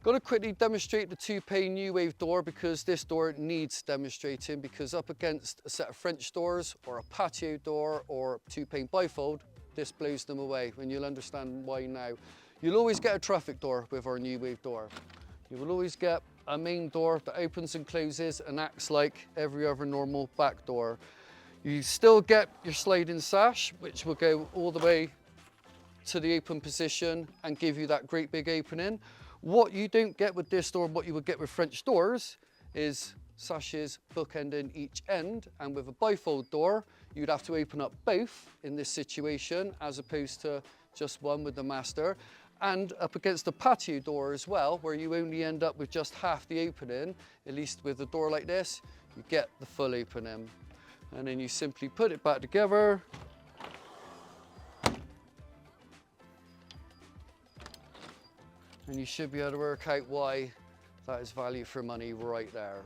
Got to quickly demonstrate the two-pane new wave door because this door needs demonstrating, because up against a set of French doors or a patio door or two-pane bifold, this blows them away, and you'll understand why now. You'll always get a traffic door with our new wave door. You will always get a main door that opens and closes and acts like every other normal back door. You still get your sliding sash, which will go all the way to the open position and give you that great big opening. What you don't get with this door, what you would get with French doors, is sashes bookending each end, and with a bifold door, you'd have to open up both in this situation, as opposed to just one with the master. And up against the patio door as well, where you only end up with just half the opening, at least with a door like this, you get the full opening. And then you simply put it back together. And you should be able to work out why that is value for money right there.